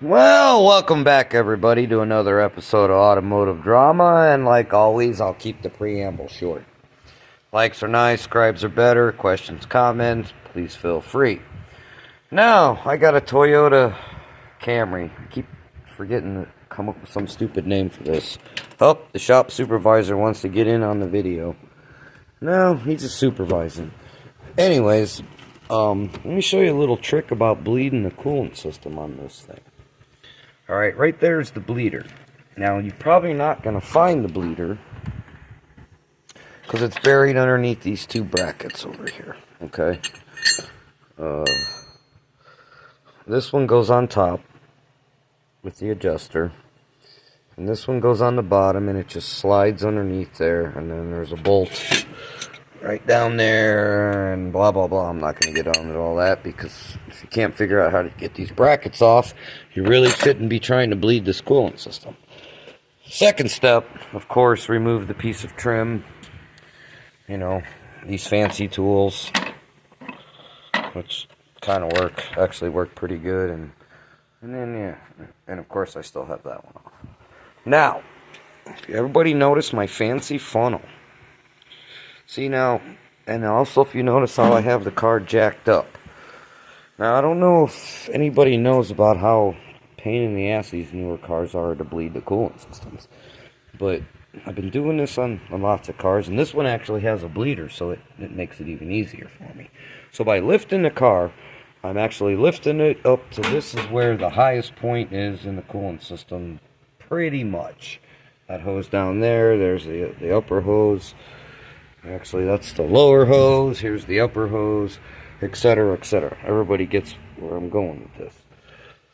Well, welcome back, everybody, to another episode of Automotive Drama, and like always, I'll keep the preamble short. Likes are nice, scribes are better, questions, comments, please feel free. Now, I got a Toyota Camry. I keep forgetting to come up with some stupid name for this. Oh, the shop supervisor wants to get in on the video. No, he's just supervising. Anyways, let me show you a little trick about bleeding the coolant system on this thing. Alright, right there is the bleeder. Now, you're probably not going to find the bleeder because it's buried underneath these two brackets over here. Okay? This one goes on top with the adjuster. And this one goes on the bottom and it just slides underneath there. And then there's a bolt right down there and blah blah blah. I'm not going to get on with all that because if you can't figure out how to get these brackets off, you really shouldn't be trying to bleed this coolant system. Second step, of course, remove the piece of trim. You know, these fancy tools, which kind of actually work pretty good. And then yeah, and of course I still have that one off. Now, everybody notice my fancy funnel. See now, and also if you notice how I have the car jacked up. Now, I don't know if anybody knows about how pain in the ass these newer cars are to bleed the coolant systems. But I've been doing this on lots of cars, and this one actually has a bleeder, so it makes it even easier for me. So by lifting the car, I'm actually lifting it up to this is where the highest point is in the coolant system, pretty much. That hose down there, there's the upper hose. Actually, that's the lower hose. Here's the upper hose, etc., etc. Everybody gets where I'm going with this.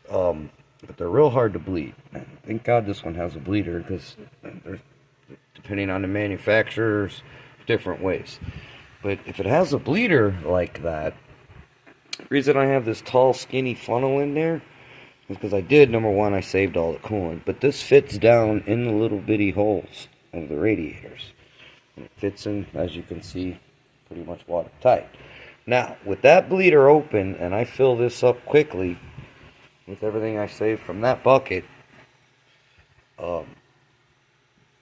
But they're real hard to bleed. Thank God this one has a bleeder because there's, depending on the manufacturers, different ways. But if it has a bleeder like that, the reason I have this tall, skinny funnel in there is because number one, I saved all the coolant. But this fits down in the little bitty holes of the radiators. It fits in, as you can see, pretty much watertight. Now, with that bleeder open, and I fill this up quickly with everything I saved from that bucket, the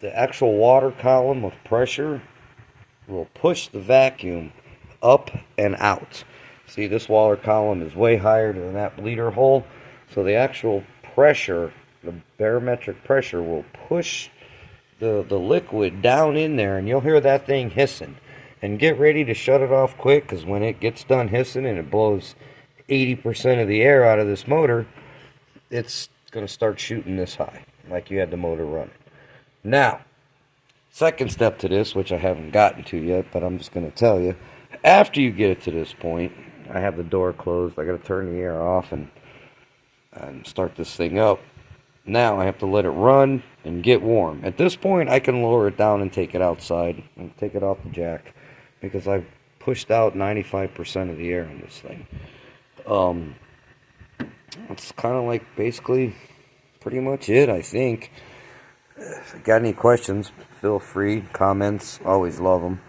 actual water column of pressure will push the vacuum up and out. See, this water column is way higher than that bleeder hole, so the actual pressure, the barometric pressure, will push the liquid down in there, and you'll hear that thing hissing. And get ready to shut it off quick, because when it gets done hissing and it blows 80% of the air out of this motor, it's going to start shooting this high, like you had the motor running. Now, second step to this, which I haven't gotten to yet, but I'm just going to tell you, after you get it to this point, I have the door closed, I got to turn the air off and start this thing up. Now I have to let it run and get warm. At this point, I can lower it down and take it outside and take it off the jack because I've pushed out 95% of the air in this thing. That's kind of like basically pretty much it, I think. If you got any questions, feel free. Comments, always love them.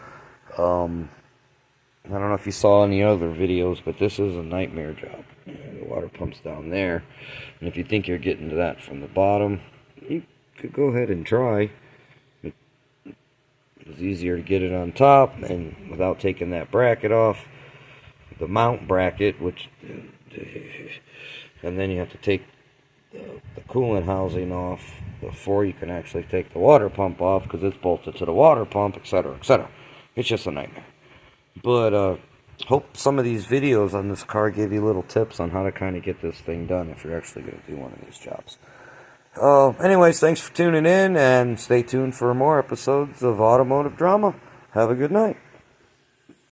I don't know if you saw any other videos, but this is a nightmare job. The water pump's down there. And if you think you're getting to that from the bottom, you could go ahead and try. It's easier to get it on top and without taking that bracket off. The mount bracket, which... And then you have to take the coolant housing off before you can actually take the water pump off because it's bolted to the water pump, etc., etc. It's just a nightmare. But hope some of these videos on this car give you little tips on how to kind of get this thing done if you're actually going to do one of these jobs. Anyways, thanks for tuning in, and stay tuned for more episodes of Automotive Drama. Have a good night.